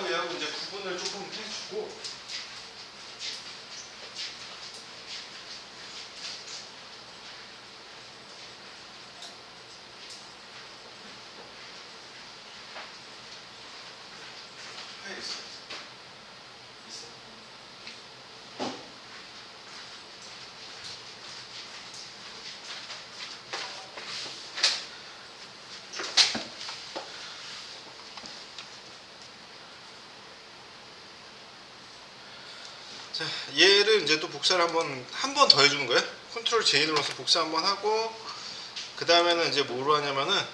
얘하고 이제 구분을 조금 해주고. 자, 얘를 이제 또 복사를 한 번 더 해주는 거예요. 컨트롤 J 눌러서 복사 한번 하고, 그 다음에는 이제 뭐로 하냐면은,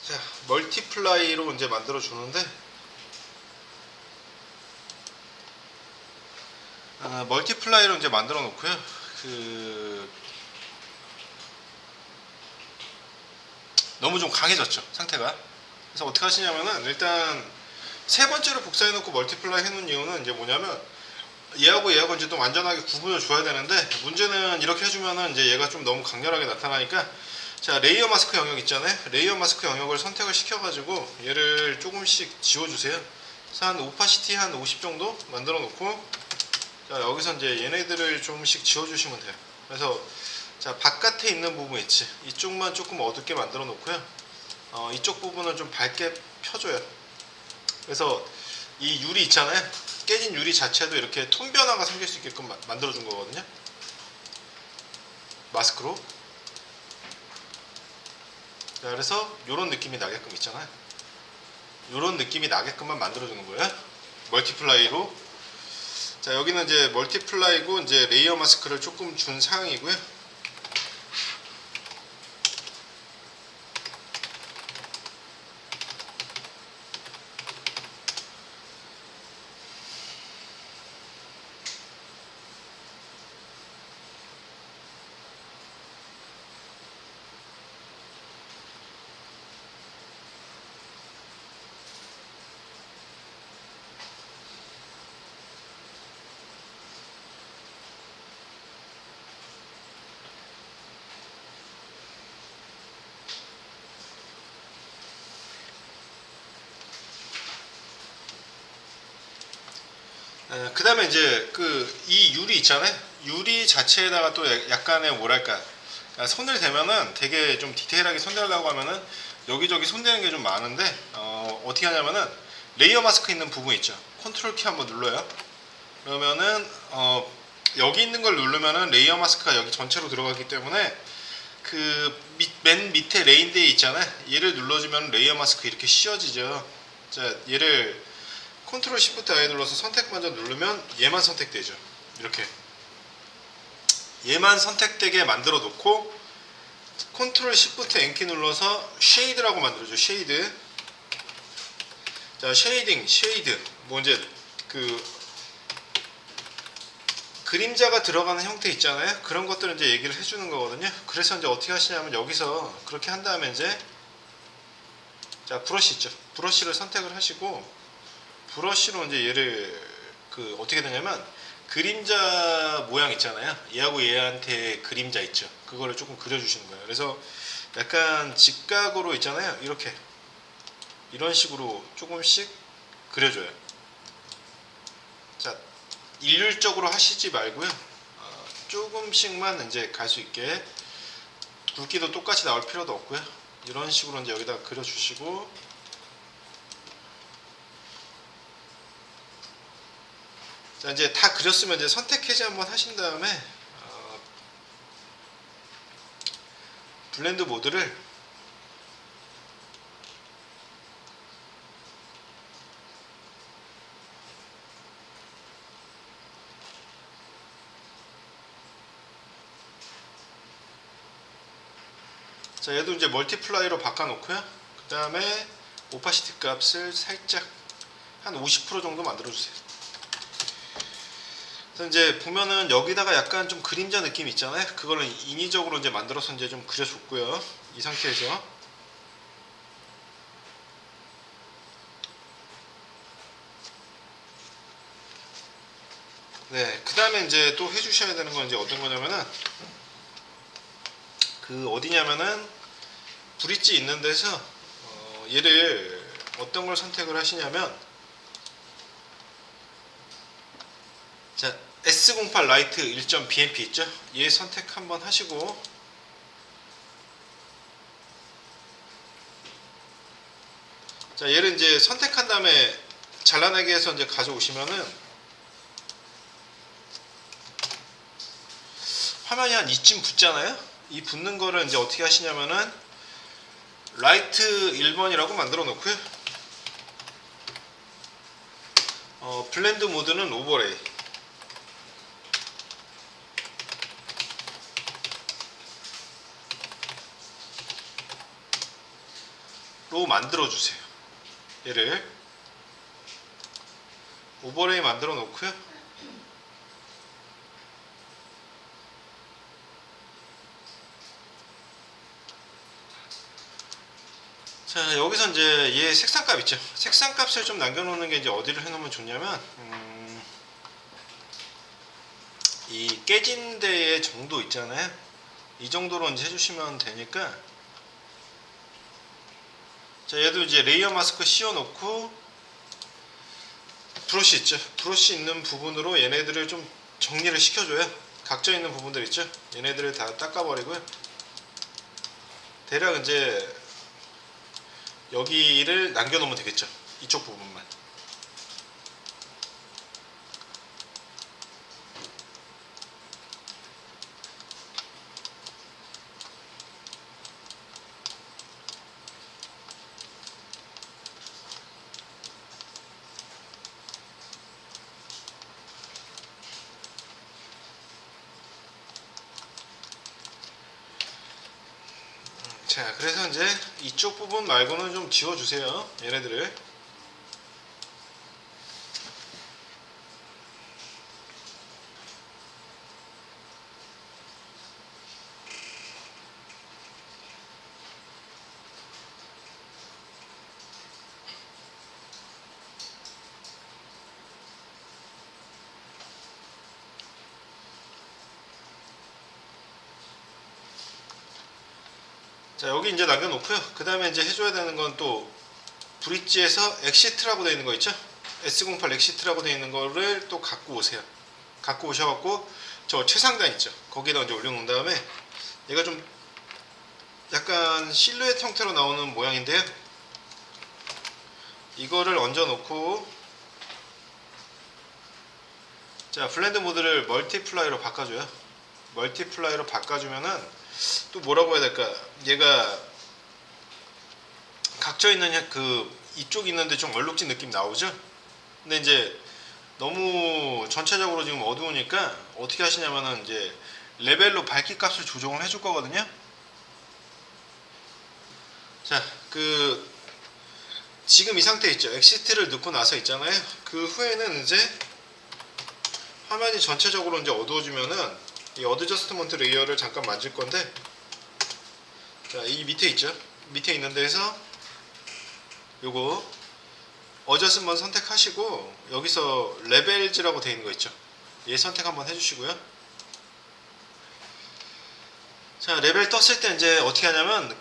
자, 멀티플라이로 이제 만들어 주는데, 멀티플라이로 이제 만들어 놓고요. 너무 좀 강해졌죠, 상태가. 그래서 어떻게 하시냐면은, 일단 세 번째로 복사해 놓고 멀티플라이 해 놓은 이유는 이제 뭐냐면, 얘하고 이제 또 완전하게 구분을 줘야 되는데, 문제는 이렇게 해주면은 이제 얘가 좀 너무 강렬하게 나타나니까, 자, 레이어 마스크 영역 있잖아요. 레이어 마스크 영역을 선택을 시켜가지고 얘를 조금씩 지워주세요. 그래서 한 오파시티 한 50 정도 만들어 놓고, 자, 여기서 이제 얘네들을 조금씩 지워주시면 돼요. 그래서 자, 바깥에 있는 부분 있지, 이쪽만 조금 어둡게 만들어 놓고요. 이쪽 부분은 좀 밝게 펴줘요. 그래서 이 유리 있잖아요. 깨진 유리 자체도 이렇게 톤 변화가 생길 수 있게끔 만들어 준 거거든요. 마스크로. 자, 그래서 이런 느낌이 나게끔 있잖아요. 이런 느낌이 나게끔만 만들어 주는 거예요. 멀티플라이로. 자, 여기는 이제 멀티플라이고 이제 레이어 마스크를 조금 준 상황이고요. 그 다음에 이제 이 유리 있잖아요. 유리 자체에다가 또 약간의 뭐랄까, 손을 대면은 되게 좀 디테일하게 손대려고 하면은 여기저기 손대는 게 좀 많은데, 어떻게 하냐면은 레이어 마스크 있는 부분 있죠. 컨트롤 키 한번 눌러요. 그러면은 여기 있는 걸 누르면은 레이어 마스크가 여기 전체로 들어가기 때문에 맨 밑에 레인데이 있잖아요. 얘를 눌러주면 레이어 마스크 이렇게 씌워지죠. 자, 얘를 컨트롤 시프트 I 눌러서 선택 먼저 누르면 얘만 선택되죠. 이렇게 얘만 선택되게 만들어 놓고, 컨트롤 시프트 N키 눌러서 쉐이드라고 만들어줘. 쉐이드. 자, 쉐이드 뭐 이제 그림자가 들어가는 형태 있잖아요. 그런 것들은 이제 얘기를 해주는 거거든요. 그래서 이제 어떻게 하시냐면 여기서 그렇게 한 다음에 이제, 자, 브러쉬 있죠. 브러쉬를 선택을 하시고, 브러쉬로 이제 얘를 어떻게 되냐면 그림자 모양 있잖아요. 얘하고 얘한테 그림자 있죠. 그거를 조금 그려주시는 거예요. 그래서 약간 직각으로 있잖아요. 이렇게 이런 식으로 조금씩 그려줘요. 자, 일률적으로 하시지 말고요. 조금씩만 이제 갈 수 있게, 굵기도 똑같이 나올 필요도 없고요. 이런 식으로 이제 여기다 그려주시고, 자, 이제 다 그렸으면 이제 선택 해제 한번 하신 다음에 블렌드 모드를 자, 얘도 이제 멀티플라이로 바꿔 놓고요. 그 다음에 오파시티 값을 살짝 한 50% 정도 만들어 주세요. 그래서 이제 보면은 여기다가 약간 좀 그림자 느낌 있잖아요. 그거를 인위적으로 이제 만들어서 이제 좀 그려줬고요. 이 상태에서. 네, 그 다음에 이제 또 해주셔야 되는 건 이제 어떤 거냐면은, 어디냐면은 브릿지 있는 데서 얘를 어떤 걸 선택을 하시냐면, 자, S08 라이트 1.BMP 있죠? 얘 선택 한번 하시고, 자, 얘를 이제 선택한 다음에 잘라내기 해서 이제 가져오시면은 화면이 한 이쯤 붙잖아요? 이 붙는 거를 이제 어떻게 하시냐면은 라이트 1번이라고 만들어 놓고요. 블렌드 모드는 오버레이. 로 만들어 주세요. 얘를 오버레이 만들어 놓고요. 자, 여기서 이제 얘 색상값 있죠. 색상값을 좀 남겨놓는 게 이제 어디를 해놓으면 좋냐면, 이 깨진 데의 정도 있잖아요. 이 정도로 이제 해주시면 되니까. 자, 얘도 이제 레이어 마스크 씌워놓고 브러쉬 있죠. 브러쉬 있는 부분으로 얘네들을 좀 정리를 시켜줘요. 각져 있는 부분들 있죠. 얘네들을 다 닦아버리고요. 대략 이제 여기를 남겨놓으면 되겠죠. 이쪽 부분만. 자, 그래서 이제 이쪽 부분 말고는 좀 지워주세요. 얘네들을. 자, 여기 이제 남겨놓고요. 그 다음에 이제 해줘야 되는 건 또 브릿지에서 엑시트라고 되어 있는 거 있죠? S08 엑시트라고 되어 있는 거를 또 갖고 오세요. 갖고 오셔갖고 저 최상단 있죠? 거기다 이제 올려놓은 다음에 얘가 좀 약간 실루엣 형태로 나오는 모양인데요. 이거를 얹어놓고, 자, 블렌드 모드를 멀티플라이로 바꿔줘요. 멀티플라이로 바꿔주면은 또 뭐라고 해야 될까? 얘가 각져 있는 이쪽 있는데 좀 얼룩진 느낌 나오죠? 근데 이제 너무 전체적으로 지금 어두우니까 어떻게 하시냐면은 이제 레벨로 밝기 값을 조정을 해줄 거거든요. 자, 지금 이 상태 있죠? 엑시트를 넣고 나서 있잖아요. 그 후에는 이제 화면이 전체적으로 이제 어두워지면은 이 어드저스트먼트 레이어를 잠깐 만질 건데, 자, 이 밑에 있죠? 밑에 있는 데에서 요거 어저스먼 선택하시고 여기서 레벨즈라고 되어 있는 거 있죠? 얘 선택 한번 해주시고요. 자, 레벨 떴을 때 이제 어떻게 하냐면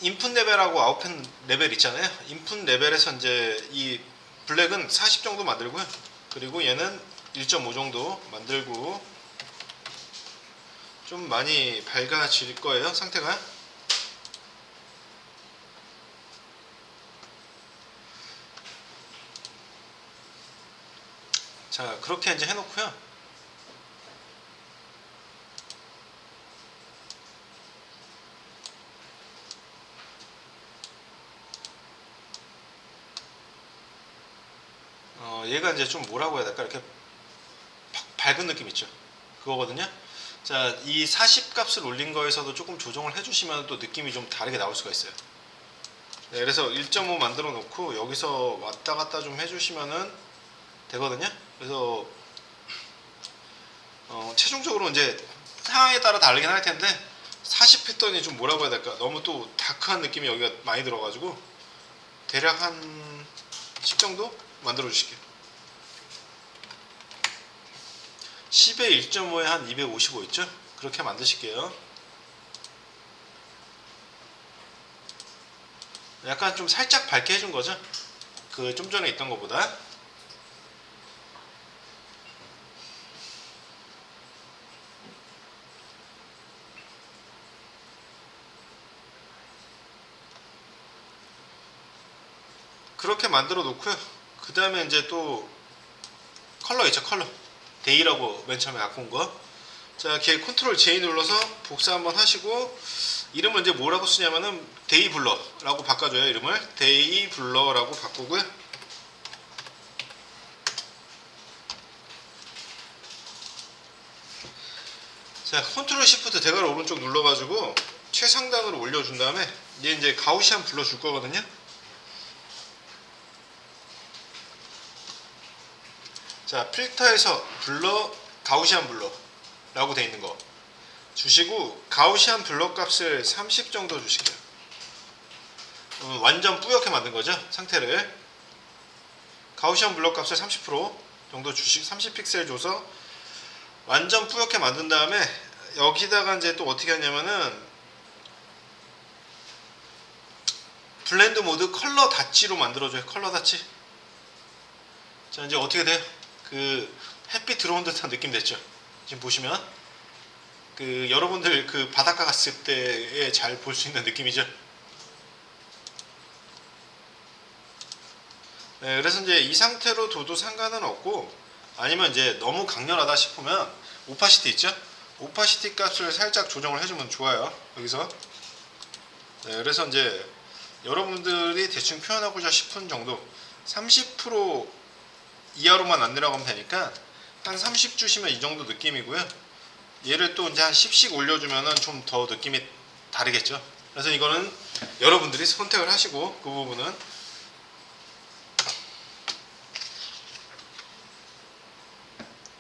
인풋 레벨하고 아웃풋 레벨 있잖아요. 인풋 레벨에서 이제 이 블랙은 40 정도 만들고요. 그리고 얘는 1.5 정도 만들고, 좀 많이 밝아질 거예요, 상태가. 자, 그렇게 이제 해놓고요. 얘가 이제 좀 뭐라고 해야 될까? 이렇게 밝은 느낌 있죠? 그거거든요. 자, 이 40 값을 올린 거에서도 조금 조정을 해주시면 또 느낌이 좀 다르게 나올 수가 있어요. 네, 그래서 1.5 만들어 놓고 여기서 왔다 갔다 좀 해주시면은 되거든요. 그래서 최종적으로 이제 상황에 따라 다르긴 할 텐데 40 했더니 좀 뭐라고 해야 될까? 너무 또 다크한 느낌이 여기가 많이 들어가지고 대략 한 10 정도 만들어 주실게요. 10에 1.5에 한 255 있죠? 그렇게 만드실게요. 약간 좀 살짝 밝게 해준 거죠. 그 좀 전에 있던 것보다. 그렇게 만들어 놓고요. 그 다음에 이제 또 컬러 있죠, 컬러. 데이라고 맨 처음에 갖고 온 거. 자, 걔 컨트롤 J 눌러서 복사 한번 하시고, 이름을 이제 뭐라고 쓰냐면은 데이 블러라고 바꿔줘요. 이름을 데이 블러라고 바꾸고요. 자, 컨트롤 시프트 대괄호 오른쪽 눌러가지고 최상단으로 올려준 다음에 얘 이제 가우시안 블러 줄 거거든요. 자, 필터에서 블러, 가우시안 블러라고 돼 있는 거 주시고, 가우시안 블러 값을 30 정도 주실게요. 완전 뿌옇게 만든 거죠, 상태를. 가우시안 블러 값을 30% 정도 주시, 30픽셀 줘서 완전 뿌옇게 만든 다음에 여기다가 이제 또 어떻게 하냐면은 블렌드 모드 컬러 다치로 만들어줘요. 컬러 다치. 자, 이제 어떻게 돼요? 그 햇빛 들어온 듯한 느낌 됐죠? 지금 보시면 그 여러분들 그 바닷가 갔을 때에 잘 볼 수 있는 느낌이죠? 네, 그래서 이제 이 상태로 둬도 상관은 없고, 아니면 이제 너무 강렬하다 싶으면 오파시티 있죠? 오파시티 값을 살짝 조정을 해주면 좋아요. 여기서. 네, 그래서 이제 여러분들이 대충 표현하고자 싶은 정도 30% 이하로만 안 내려가면 되니까 한 30 주시면 이 정도 느낌이고요. 얘를 또 이제 한 10씩 올려주면은 좀 더 느낌이 다르겠죠. 그래서 이거는 여러분들이 선택을 하시고, 그 부분은.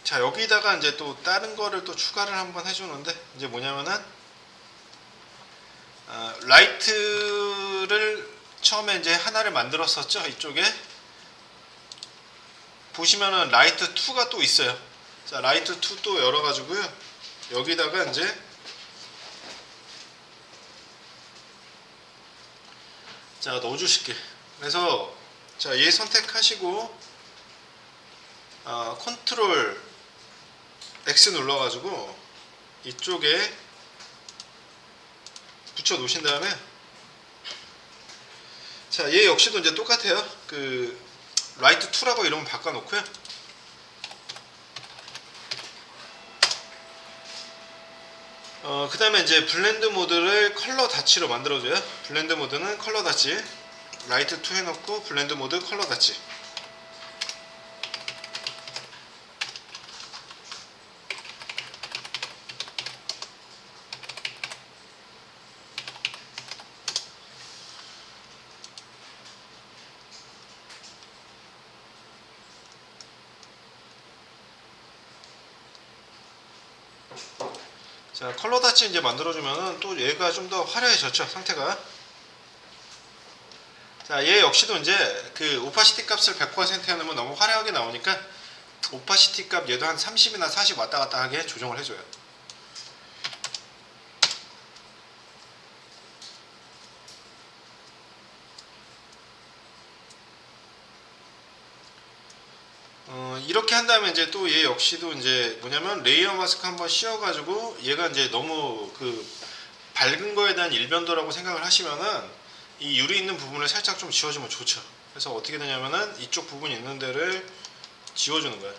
자, 여기다가 이제 또 다른 거를 또 추가를 한번 해주는데, 이제 뭐냐면은 라이트를 처음에 이제 하나를 만들었었죠. 이쪽에 보시면은 라이트 2가 또 있어요. 자, 라이트 2 또 열어가지고요. 여기다가 이제 자, 넣어주실게. 그래서 자, 얘 선택하시고 컨트롤 X 눌러가지고 이쪽에 붙여 놓으신 다음에, 자, 얘 역시도 이제 똑같아요. 그 라이트 2라고 이름을 바꿔 놓고요. 그 다음에 이제 블렌드 모드를 컬러 다치로 만들어줘요. 블렌드 모드는 컬러 다치, 라이트 2 해놓고 블렌드 모드 컬러 다치. 자, 컬러 다치 이제 만들어주면은 또 얘가 좀 더 화려해졌죠, 상태가. 자, 얘 역시도 이제 그 오파시티 값을 100% 해놓으면 너무 화려하게 나오니까 오파시티 값 얘도 한 30이나 40 왔다 갔다 하게 조정을 해줘요. 이렇게 한 다음에 이제 또 얘 역시도 이제 뭐냐면 레이어 마스크 한번 씌워가지고, 얘가 이제 너무 그 밝은 거에 대한 일변도라고 생각을 하시면은 이 유리 있는 부분을 살짝 좀 지워주면 좋죠. 그래서 어떻게 되냐면은 이쪽 부분 있는 데를 지워주는 거예요.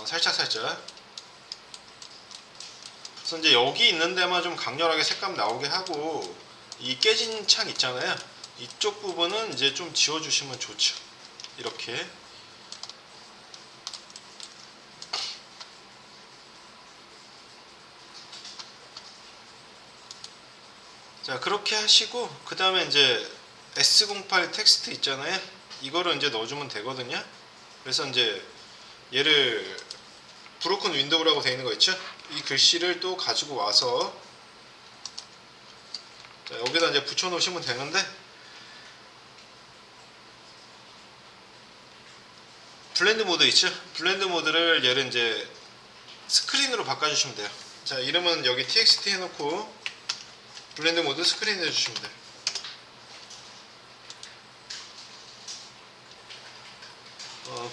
살짝. 그래서 이제 여기 있는 데만 좀 강렬하게 색감 나오게 하고, 이 깨진 창 있잖아요. 이쪽 부분은 이제 좀 지워주시면 좋죠. 이렇게. 자, 그렇게 하시고, 그 다음에 이제 S08 텍스트 있잖아요. 이거를 이제 넣어주면 되거든요. 그래서 이제 얘를 브로큰 윈도우라고 되어 있는 거 있죠? 이 글씨를 또 가지고 와서, 자, 여기다 이제 붙여 놓으시면 되는데, 블렌드 모드 있죠? 블렌드 모드를 얘를 이제 스크린으로 바꿔주시면 돼요. 자, 이름은 여기 txt 해놓고 블렌드 모드 스크린 해주시면 돼요.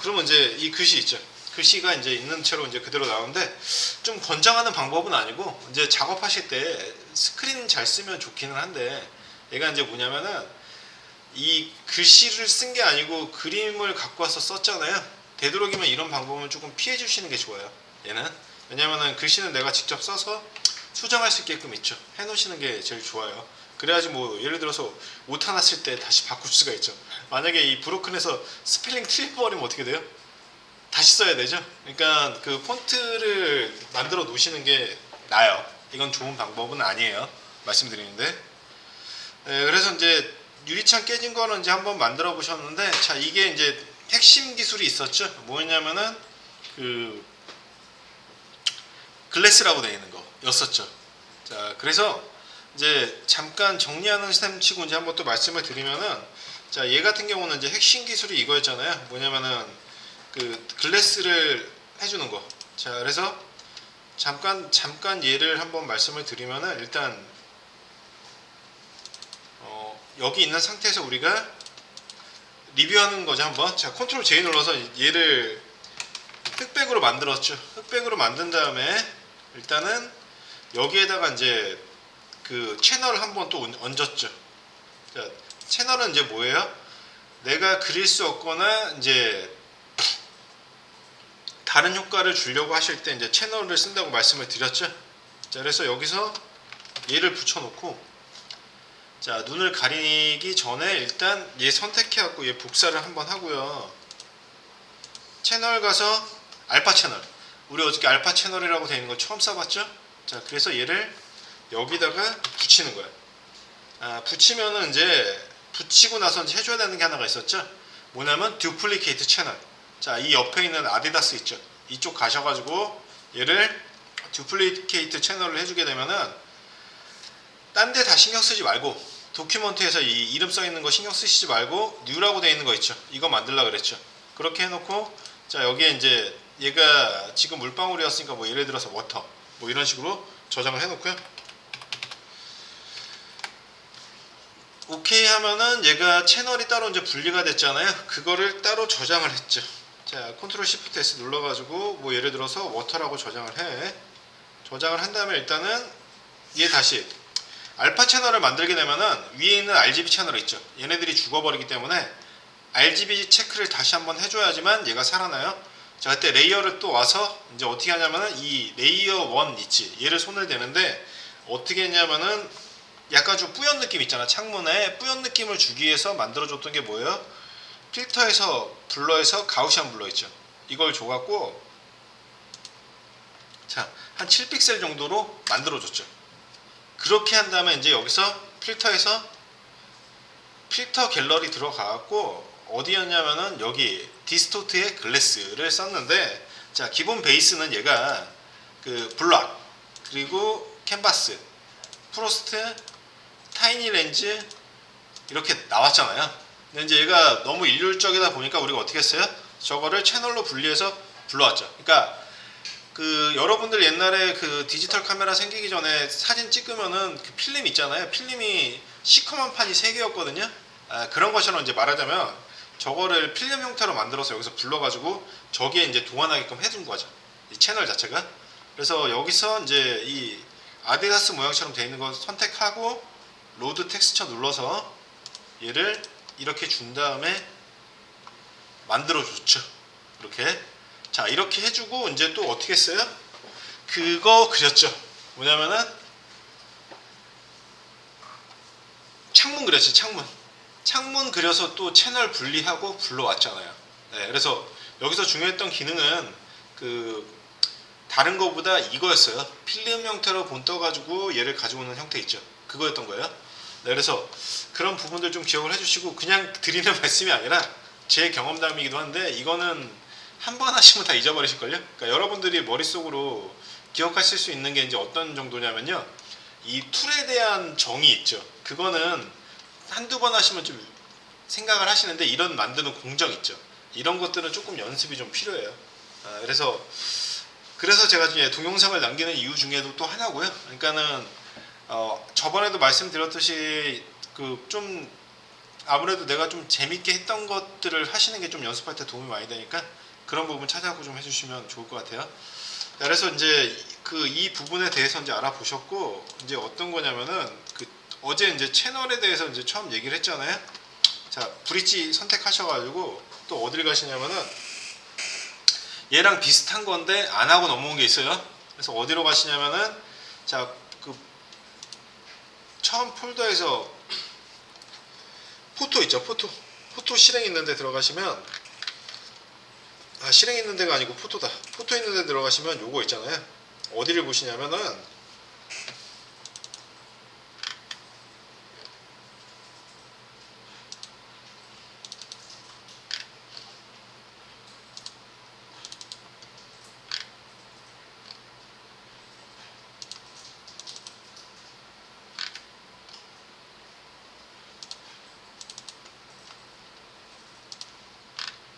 그러면 이제 이 글씨 있죠. 글씨가 이제 있는 채로 이제 그대로 나오는데 좀 권장하는 방법은 아니고 이제 작업하실 때 스크린 잘 쓰면 좋기는 한데 얘가 이제 뭐냐면은 이 글씨를 쓴 게 아니고 그림을 갖고 와서 썼잖아요. 되도록이면 이런 방법은 조금 피해 주시는 게 좋아요. 얘는 왜냐면은 글씨는 내가 직접 써서 수정할 수 있게끔 있죠. 해 놓으시는 게 제일 좋아요. 그래야지 뭐 예를 들어서 오타 났을 때 다시 바꿀 수가 있죠. 만약에 이 브로큰에서 스펠링 틀려버리면 어떻게 돼요? 다시 써야 되죠. 그러니까 그 폰트를 만들어 놓으시는 게 나아요. 이건 좋은 방법은 아니에요. 말씀드리는데. 네, 그래서 이제 유리창 깨진 거는 이제 한번 만들어 보셨는데, 자 이게 이제 핵심 기술이 있었죠. 뭐였냐면은 그 글래스라고 되어 있는 거였었죠. 자 그래서 이제 잠깐 정리하는 셈치고 이제 한번 또 말씀을 드리면은, 자 얘 같은 경우는 이제 핵심 기술이 이거였잖아요. 뭐냐면은 그 글래스를 해주는 거. 자 그래서 잠깐 얘를 한번 말씀을 드리면은 일단 여기 있는 상태에서 우리가 리뷰하는 거죠 한번. 자 컨트롤 J 눌러서 얘를 흑백으로 만들었죠. 흑백으로 만든 다음에 일단은 여기에다가 이제 그 채널을 한번 또 얹었죠. 자 채널은 이제 뭐예요? 내가 그릴 수 없거나 이제 다른 효과를 주려고 하실 때 이제 채널을 쓴다고 말씀을 드렸죠. 자 그래서 여기서 얘를 붙여놓고, 자 눈을 가리기 전에 일단 얘 선택해 갖고 얘 복사를 한번 하고요. 채널 가서 알파 채널, 우리 어저께 알파 채널이라고 되어 있는 거 처음 써봤죠? 자 그래서 얘를 여기다가 붙이는 거예요. 붙이면은 이제 붙이고 나서 이제 해줘야 되는 게 하나가 있었죠. 뭐냐면 듀플리케이트 채널. 자 이 옆에 있는 아디다스 있죠. 이쪽 가셔가지고 얘를 듀플리케이트 채널을 해주게 되면은 딴 데 다 신경 쓰지 말고 도큐먼트에서 이 이름 써 있는 거 신경 쓰시지 말고 뉴라고 되어 있는 거 있죠. 이거 만들라 그랬죠. 그렇게 해놓고, 자 여기에 이제 얘가 지금 물방울이었으니까 뭐 예를 들어서 워터 뭐 이런 식으로 저장을 해놓고요. 오케이 하면은 얘가 채널이 따로 이제 분리가 됐잖아요. 그거를 따로 저장을 했죠. 자 컨트롤 시프트 S 눌러가지고 뭐 예를 들어서 워터라고 저장을 해. 저장을 한 다음에 일단은 얘 다시 알파 채널을 만들게 되면은 위에 있는 RGB 채널이 있죠. 얘네들이 죽어버리기 때문에 RGB 체크를 다시 한번 해줘야지만 얘가 살아나요. 자 그때 레이어를 또 와서 이제 어떻게 하냐면은 이 레이어 1 있지, 얘를 손을 대는데 어떻게 했냐면은 약간 좀 뿌연 느낌 있잖아. 창문에 뿌연 느낌을 주기 위해서 만들어줬던 게 뭐예요? 필터에서 블러에서 가우시안 블러 있죠. 이걸 줘갖고 자 한 7픽셀 정도로 만들어줬죠. 그렇게 한 다음에 이제 여기서 필터에서 필터 갤러리 들어가갖고 어디였냐면은 여기 디스토트의 글래스를 썼는데, 자 기본 베이스는 얘가 그 블락 그리고 캔버스 프로스트 타이니 렌즈 이렇게 나왔잖아요. 근데 이제 얘가 너무 일률적이다 보니까 우리가 어떻게 했어요? 저거를 채널로 분리해서 불러왔죠. 그러니까 그 여러분들 옛날에 그 디지털 카메라 생기기 전에 사진 찍으면은 그 필름 있잖아요. 필름이 시커먼 판이 3개였거든요. 그런 것처럼 이제 말하자면 저거를 필름 형태로 만들어서 여기서 불러가지고 저기에 이제 동환하게끔 해둔 거죠. 이 채널 자체가. 그래서 여기서 이제 이 아디다스 모양처럼 되어 있는 거 선택하고 로드 텍스처 눌러서 얘를 이렇게 준 다음에 만들어 줬죠. 이렇게. 자 이렇게 해주고 이제 또 어떻게 했어요? 그거 그렸죠. 뭐냐면은 창문 그렸지. 창문 그려서 또 채널 분리하고 불러왔잖아요. 네, 그래서 여기서 중요했던 기능은 그 다른 거보다 이거였어요. 필름 형태로 본 떠가지고 얘를 가지고 오는 형태 있죠. 그거였던 거예요. 네, 그래서 그런 부분들 좀 기억을 해주시고, 그냥 드리는 말씀이 아니라 제 경험담이기도 한데 이거는 한 번 하시면 다 잊어버리실걸요? 그러니까 여러분들이 머릿속으로 기억하실 수 있는 게 이제 어떤 정도냐면요. 이 툴에 대한 정이 있죠. 그거는 한두 번 하시면 좀 생각을 하시는데, 이런 만드는 공정 있죠. 이런 것들은 조금 연습이 좀 필요해요. 그래서 제가 이제 동영상을 남기는 이유 중에도 또 하나고요. 그러니까는 저번에도 말씀드렸듯이 그 좀 아무래도 내가 좀 재밌게 했던 것들을 하시는 게 좀 연습할 때 도움이 많이 되니까 그런 부분 찾아보고 좀 해주시면 좋을 것 같아요. 그래서 이제 그 이 부분에 대해서 이제 알아보셨고, 이제 어떤 거냐면은 그 어제 이제 채널에 대해서 이제 처음 얘기를 했잖아요. 자, 브릿지 선택하셔가지고 또 어디를 가시냐면은 얘랑 비슷한 건데 안 하고 넘어온 게 있어요. 그래서 어디로 가시냐면은 자, 그 처음 폴더에서 포토 있죠, 포토 실행 있는 데 들어가시면, 실행 있는 데가 아니고 포토다. 포토 있는 데 들어가시면 요거 있잖아요. 어디를 보시냐면은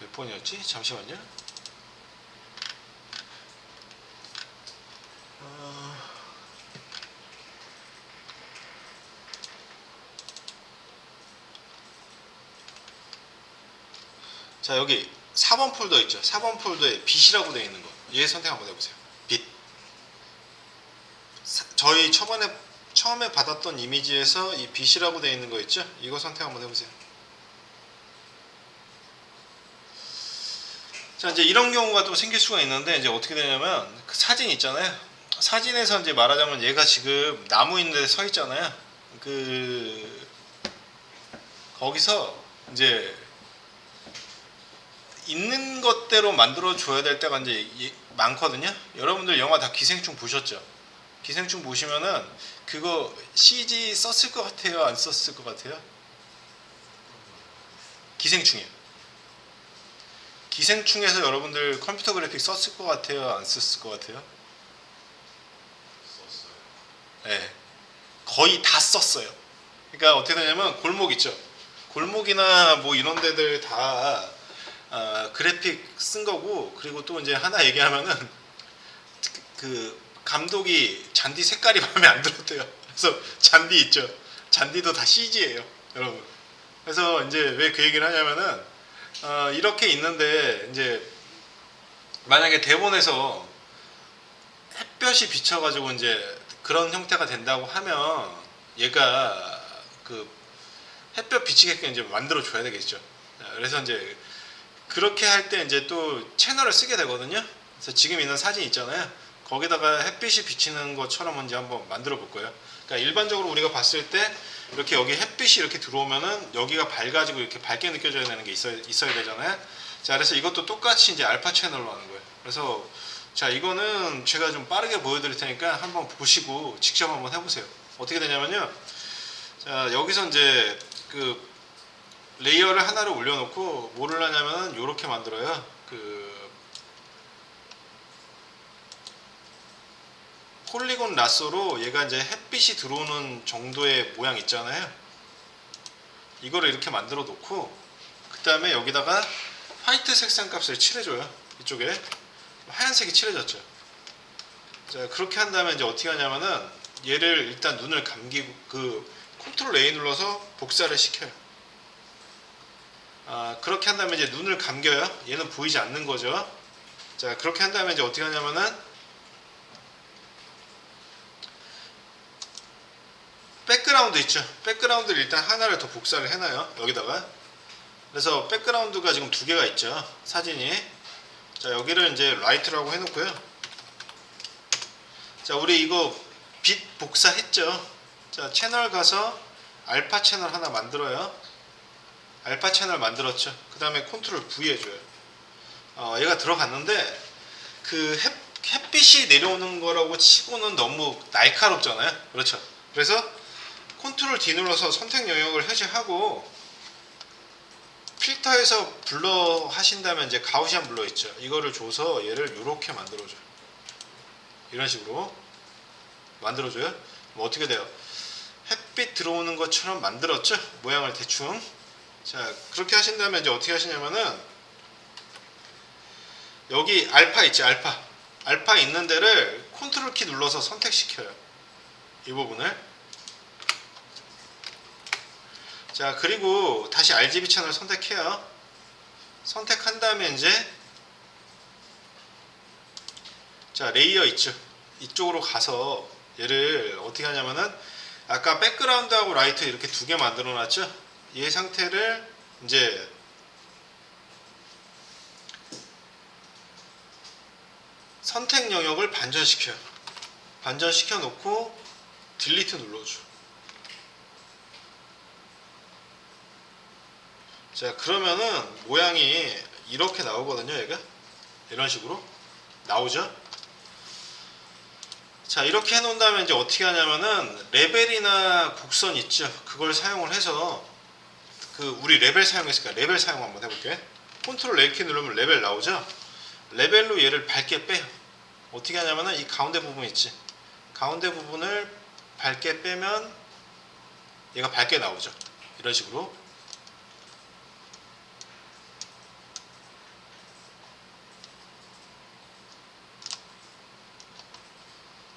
몇 번이었지? 잠시만요. 자, 여기 4번 폴더 있죠. 4번 폴더에 빛이라고 되어 있는 거. 얘 선택 한번 해보세요. 빛. 저희 처음에 받았던 이미지에서 이 빛이라고 되어 있는 거 있죠. 이거 선택 한번 해보세요. 자, 이제 이런 경우가 또 생길 수가 있는데, 이제 어떻게 되냐면 그 사진 있잖아요. 사진에서 이제 말하자면 얘가 지금 나무 있는 데 서 있잖아요. 그 거기서 이제 있는 것대로 만들어 줘야 될 때가 이제 많거든요. 여러분들 영화 다 기생충 보셨죠? 기생충 보시면은 그거 CG 썼을 것 같아요, 안 썼을 것 같아요? 기생충이요. 기생충에서 여러분들 컴퓨터 그래픽 썼을 것 같아요, 안 썼을 것 같아요? 네, 거의 다 썼어요. 그러니까 어떻게 되냐면 골목 있죠. 골목이나 뭐 이런 데들 다 그래픽 쓴 거고, 그리고 또 이제 하나 얘기하면은 그 감독이 잔디 색깔이 마음에 안 들었대요. 그래서 잔디 있죠. 잔디도 다 CG예요, 여러분. 그래서 이제 왜 그 얘기를 하냐면은 이렇게 있는데 이제 만약에 대본에서 햇볕이 비쳐가지고 이제 그런 형태가 된다고 하면 얘가 그 햇볕 비치게끔 이제 만들어 줘야 되겠죠. 그래서 이제 그렇게 할 때 이제 또 채널을 쓰게 되거든요. 그래서 지금 있는 사진 있잖아요. 거기다가 햇빛이 비치는 것처럼 이제 한번 만들어 볼 거예요. 그러니까 일반적으로 우리가 봤을 때 이렇게 여기 햇빛이 이렇게 들어오면은 여기가 밝아지고 이렇게 밝게 느껴져야 되는 게 있어야 되잖아요. 자, 그래서 이것도 똑같이 이제 알파 채널로 하는 거예요. 그래서 자, 이거는 제가 좀 빠르게 보여드릴 테니까 한번 보시고 직접 한번 해보세요. 어떻게 되냐면요. 자, 여기서 이제 그 레이어를 하나를 올려놓고 뭐를 하냐면 이렇게 만들어요. 그 폴리곤 라쏘로 얘가 이제 햇빛이 들어오는 정도의 모양 있잖아요. 이거를 이렇게 만들어 놓고 그 다음에 여기다가 화이트 색상 값을 칠해줘요. 이쪽에 하얀색이 칠해졌죠. 자, 그렇게 한 다음에 이제 어떻게 하냐면은 얘를 일단 눈을 감기고 그 컨트롤 A 눌러서 복사를 시켜요. 그렇게 한 다음에 이제 눈을 감겨요. 얘는 보이지 않는 거죠. 자, 그렇게 한 다음에 이제 어떻게 하냐면은 백그라운드 있죠. 백그라운드를 일단 하나를 더 복사를 해놔요. 여기다가. 그래서 백그라운드가 지금 두 개가 있죠. 사진이. 자, 여기를 이제 라이트라고 해놓고요. 자, 우리 이거 빛 복사했죠. 자, 채널 가서 알파 채널 하나 만들어요. 알파 채널 만들었죠. 그 다음에 컨트롤 V 해줘요. 얘가 들어갔는데 그 햇빛이 내려오는 거라고 치고는 너무 날카롭잖아요. 그렇죠. 그래서 컨트롤 D 눌러서 선택 영역을 해제하고 필터에서 블러 하신다면 이제 가우시안 블러 있죠. 이거를 줘서 얘를 이렇게 만들어줘요. 이런 식으로 만들어줘요. 뭐 어떻게 돼요? 햇빛 들어오는 것처럼 만들었죠. 모양을 대충. 자, 그렇게 하신다면 이제 어떻게 하시냐면은 여기 알파 있지, 알파 있는 데를 컨트롤 키 눌러서 선택시켜요. 이 부분을. 자, 그리고 다시 RGB 채널 선택해요. 선택한 다음에 이제 자, 레이어 있죠. 이쪽으로 가서 얘를 어떻게 하냐면은 아까 백그라운드하고 라이트 이렇게 두 개 만들어 놨죠. 얘 상태를 이제 선택 영역을 반전시켜요. 반전시켜 놓고 딜리트 눌러줘. 자, 그러면은 모양이 이렇게 나오거든요. 얘가 이런 식으로 나오죠. 자, 이렇게 해놓은 다음에 이제 어떻게 하냐면은 레벨이나 곡선 있죠. 그걸 사용을 해서 우리 레벨 사용했으니까 레벨 사용 한번 해볼게요. 컨트롤 L키 누르면 레벨 나오죠. 레벨로 얘를 밝게 빼요. 어떻게 하냐면은 이 가운데 부분 있지. 가운데 부분을 밝게 빼면 얘가 밝게 나오죠. 이런 식으로.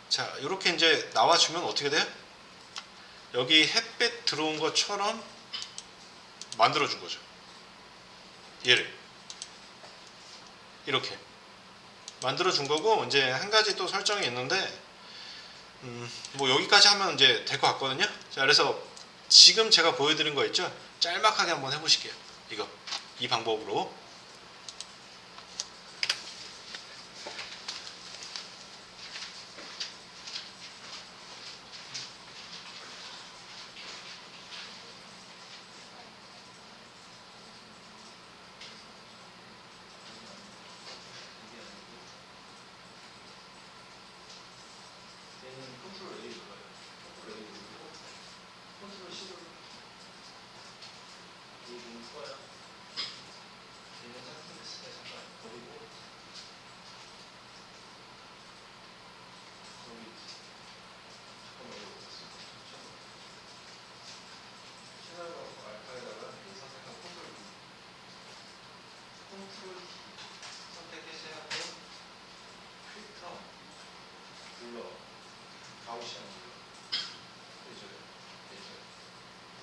자, 이렇게 이제 나와주면 어떻게 돼요? 여기 햇빛 들어온 것처럼 만들어준 거죠. 얘를 이렇게 만들어준 거고, 이제 한 가지 또 설정이 있는데, 뭐 여기까지 하면 이제 될 것 같거든요. 자, 그래서 지금 제가 보여드린 거 있죠? 짤막하게 한번 해보실게요. 이 방법으로.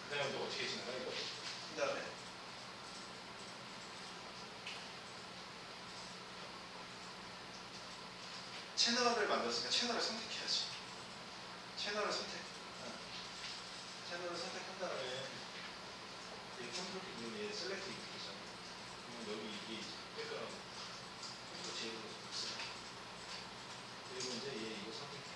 그 다음에 또 어떻게 지나가 이거? 그 다음에 채널을 만들었으니까 채널을 선택해야지. 채널을 선택한 다음에 이 컨트롤 키 누르면 얘 셀렉트 있잖아. 그러면 여기 이게 백그라운드 컨트롤 J로 그리고 이제 얘 이거 선택해.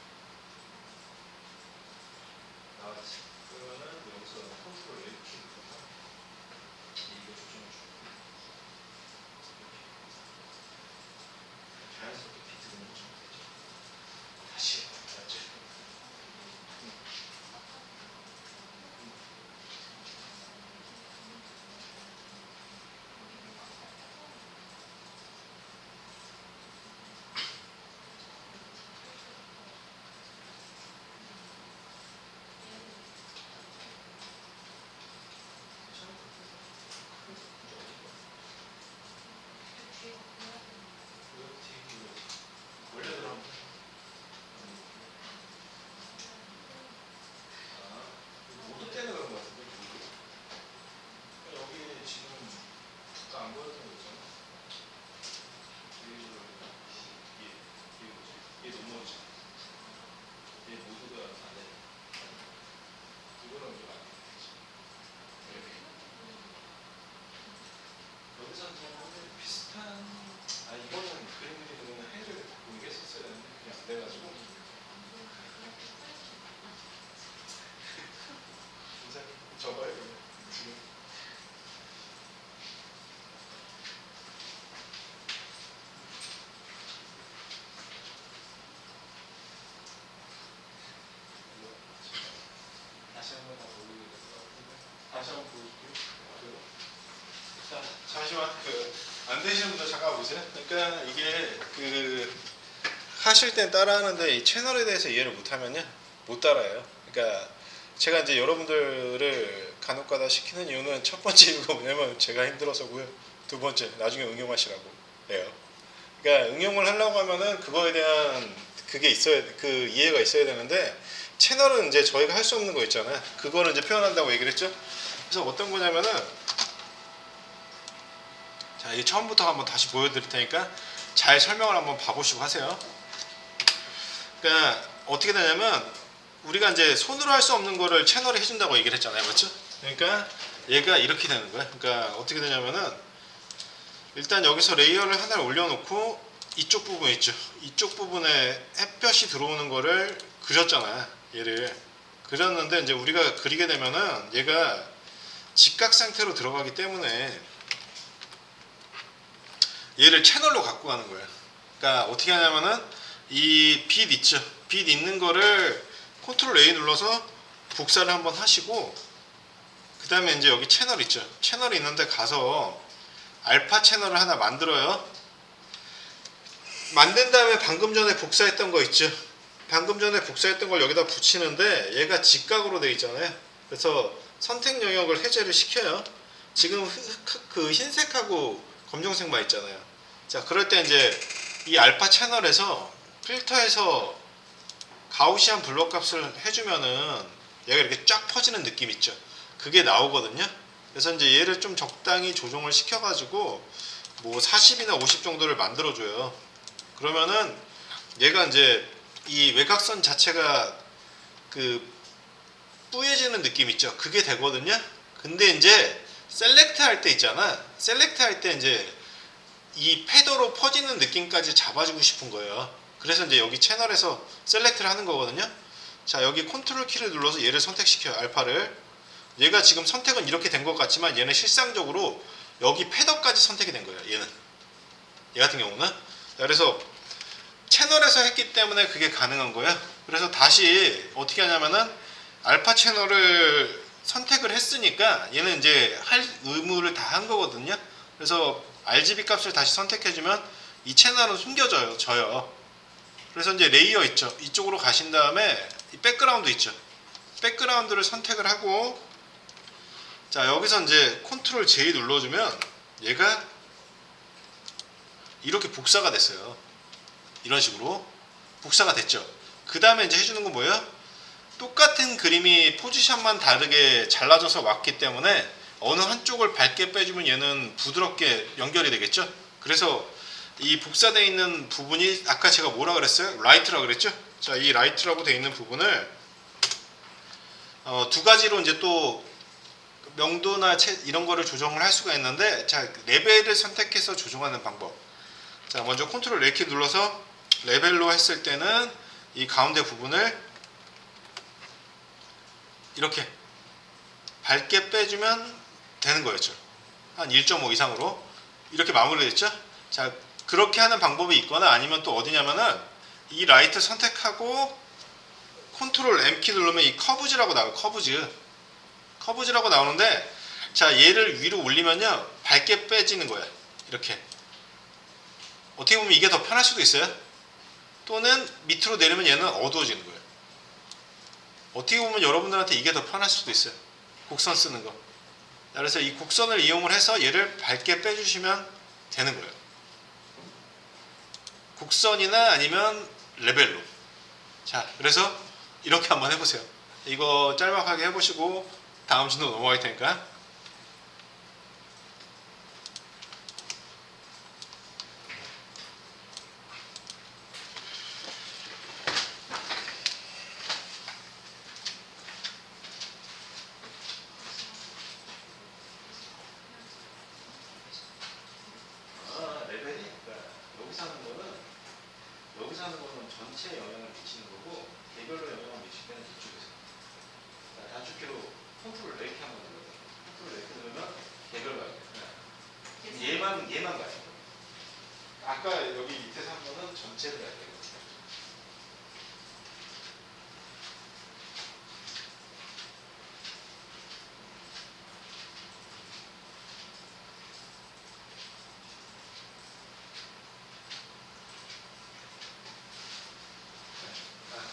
나왔지. 그러면은 여기서 컨트롤 L키 눌러서 이거 조정해줘. 자연스럽게 비트 넣는 거 다시 알았죠? 이거는 그림 그리는 해를 보이게 했었어야 되는데 그냥 안 돼가지고 진짜 접어요 지금. 다시 한번 다 보여드릴 것 같은데 다시 한번 보여줄게요. 자, 잠시만 안 되시는 분들 잠깐 보세요. 그러니까 이게 하실 땐 따라하는데 이 채널에 대해서 이해를 못하면요 못 따라해요. 그러니까 제가 이제 여러분들을 간혹가다 시키는 이유는 첫 번째 이유가 뭐냐면 제가 힘들어서고요. 두 번째 나중에 응용하시라고 해요. 그러니까 응용을 하려고 하면은 그거에 대한 그게 있어야 이해가 있어야 되는데 채널은 이제 저희가 할 수 없는 거 있잖아요. 그거는 이제 표현한다고 얘기를 했죠. 그래서 어떤 거냐면은, 자, 이 처음부터 한번 다시 보여드릴 테니까 잘 설명을 한번 봐보시고 하세요. 그러니까 어떻게 되냐면, 우리가 이제 손으로 할 수 없는 거를 채널이 해준다고 얘기를 했잖아요, 맞죠? 그러니까 얘가 이렇게 되는 거예요. 그러니까 어떻게 되냐면은, 일단 여기서 레이어를 하나를 올려놓고 이쪽 부분 있죠. 이쪽 부분에 햇볕이 들어오는 거를 그렸잖아요. 얘를 그렸는데, 이제 우리가 그리게 되면은 얘가 직각 상태로 들어가기 때문에 얘를 채널로 갖고 가는 거예요. 그러니까 어떻게 하냐면은, 이 빛 있죠. 빛 있는 거를 컨트롤 A 눌러서 복사를 한번 하시고, 그 다음에 이제 여기 채널 있죠. 채널이 있는데 가서 알파 채널을 하나 만들어요. 만든 다음에 방금 전에 복사했던 거 있죠. 방금 전에 복사했던 걸 여기다 붙이는데 얘가 직각으로 되어 있잖아요. 그래서 선택 영역을 해제를 시켜요. 지금 그 흰색하고 검정색만 있잖아요. 자, 그럴 때 이제 이 알파 채널에서 필터에서 가우시안 블록 값을 해주면은 얘가 이렇게 쫙 퍼지는 느낌 있죠. 그게 나오거든요. 그래서 이제 얘를 좀 적당히 조정을 시켜가지고 뭐 40이나 50 정도를 만들어줘요. 그러면은 얘가 이제 이 외곽선 자체가 그 뿌얘지는 느낌 있죠. 그게 되거든요. 근데 이제 셀렉트 할 때 있잖아. 셀렉트 할 때 이제 이 패더로 퍼지는 느낌까지 잡아주고 싶은 거예요. 그래서 이제 여기 채널에서 셀렉트를 하는 거거든요. 자, 여기 컨트롤 키를 눌러서 얘를 선택시켜요. 알파를. 얘가 지금 선택은 이렇게 된 것 같지만 얘는 실상적으로 여기 패더까지 선택이 된 거예요. 얘 같은 경우는. 자, 그래서 채널에서 했기 때문에 그게 가능한 거예요. 그래서 다시 어떻게 하냐면은, 알파 채널을 선택을 했으니까 얘는 이제 할 의무를 다 한 거거든요. 그래서 RGB 값을 다시 선택해주면 이 채널은 숨겨져요. 그래서 이제 레이어 있죠. 이쪽으로 가신 다음에 이 백그라운드 있죠. 백그라운드를 선택을 하고, 자, 여기서 이제 컨트롤 J 눌러주면 얘가 이렇게 복사가 됐어요. 이런 식으로 복사가 됐죠. 그 다음에 이제 해주는 건 뭐예요? 똑같은 그림이 포지션만 다르게 잘라져서 왔기 때문에 어느 한쪽을 밝게 빼주면 얘는 부드럽게 연결이 되겠죠. 그래서 이 복사되어 있는 부분이 아까 제가 뭐라 그랬어요? 라이트라고 그랬죠. 자, 이 라이트라고 되어 있는 부분을 두 가지로 이제 또 명도나 이런 거를 조정을 할 수가 있는데, 자, 레벨을 선택해서 조정하는 방법. 자, 먼저 컨트롤 A키 눌러서 레벨로 했을 때는 이 가운데 부분을 이렇게 밝게 빼주면 되는 거였죠. 한 1.5 이상으로 이렇게 마무리됐죠. 자, 그렇게 하는 방법이 있거나, 아니면 또 어디냐면은 이 라이트 선택하고 컨트롤 M키 누르면 이 커브즈라고 나와요. 커브즈라고 나오는데, 자, 얘를 위로 올리면요 밝게 빼지는 거야. 이렇게. 어떻게 보면 이게 더 편할 수도 있어요. 또는 밑으로 내리면 얘는 어두워지는 거예요. 어떻게 보면 여러분들한테 이게 더 편할 수도 있어요. 곡선 쓰는 거. 그래서 이 곡선을 이용을 해서 얘를 밝게 빼주시면 되는 거예요. 곡선이나 아니면 레벨로. 자, 그래서 이렇게 한번 해보세요. 이거 짤막하게 해보시고 다음 진도 넘어갈 테니까. 여기서 하는 거는 전체에 영향을 미치는 거고, 개별로 영향을 미칠 때는 이쪽에서. 자, 단축키로 컨트롤 이렇게 한번 눌러요. 컨트롤 이렇게 누르면 개별 가요. 얘만 가요. 아까 여기 밑에서 한 거는 전체를 가야 돼요.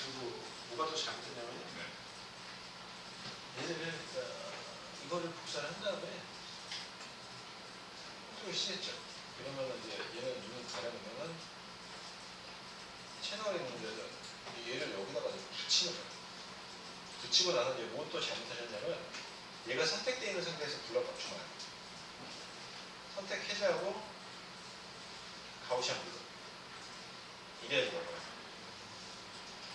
그리고 뭐가 더 잘못됐냐면요. 얘네를 이거를 복사를 한 다음에 또 시했죠. 그러면 이제 얘는 눈을 가려놓으면 채널에 있는 데는 얘를 여기다가 붙이는 거예요. 붙이고 나서 이제 뭐 또 잘못하셨냐면, 얘가 선택되어 있는 상태에서 블럭 맞추면 선택 해제하고 가우시안 블럭 이래야 되고요.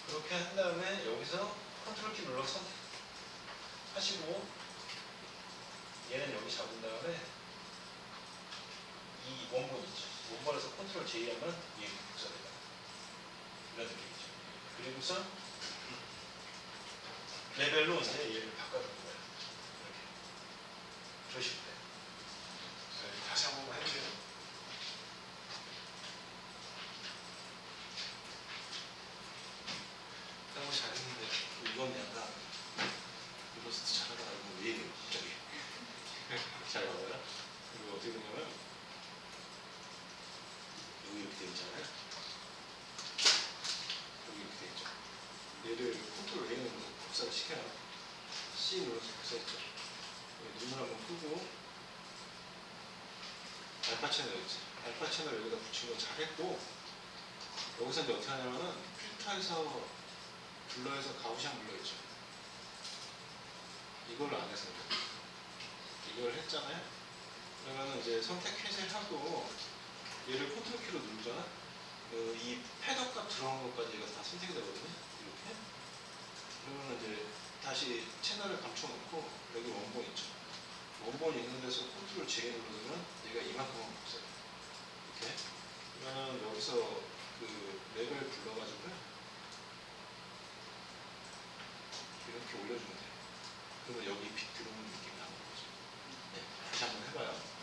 그렇게 한 다음에 여기서 컨트롤 키 눌러 선택하시고 얘는 여기 잡은 다음에 이 원본 있죠. 원본에서 컨트롤 J 하면 얘 복사돼요. 이런 느낌이죠. 그리고서 레벨로 이제 얘를 바꿔주는 거예요. 이렇게. 그러시면 돼요. 네, 다시 한 번만 해주세요. 너무 잘했는데 이건 약간 일러스트 잘하다가 이거 왜 이래 갑자기. 잘 봐봐요. 그리고 어떻게 되냐면 여기 이렇게 돼 있잖아요. 여기 이렇게 돼 있죠. 얘를 컨트롤 A는 복사를 시켜요. C 눌러서 복사했죠. 눈을 한번 끄고 알파 채널 있지. 알파 채널 여기다 붙인 거 잘했고 여기서 이제 어떻게 하냐면은 필터에서 블러에서 가우시안 블러 있죠. 이걸 안 해서 이걸 했잖아요. 그러면 이제 선택 해제하고 얘를 컨트롤 키로 누르잖아. 이 패더 값 들어간 것까지 얘가 다 선택이 되거든요. 이렇게. 그러면 이제 다시 채널을 감춰놓고 여기 원본 있죠. 원본 있는 데서 컨트롤 J 누르면 얘가 이만큼만 없어요. 이렇게. 그러면 여기서 그 레벨 불러가지고요. 이렇게 올려주면 돼요. 그러면 여기 빛 들어오는 느낌이 나는 거죠. 네, 다시 한번 해봐요.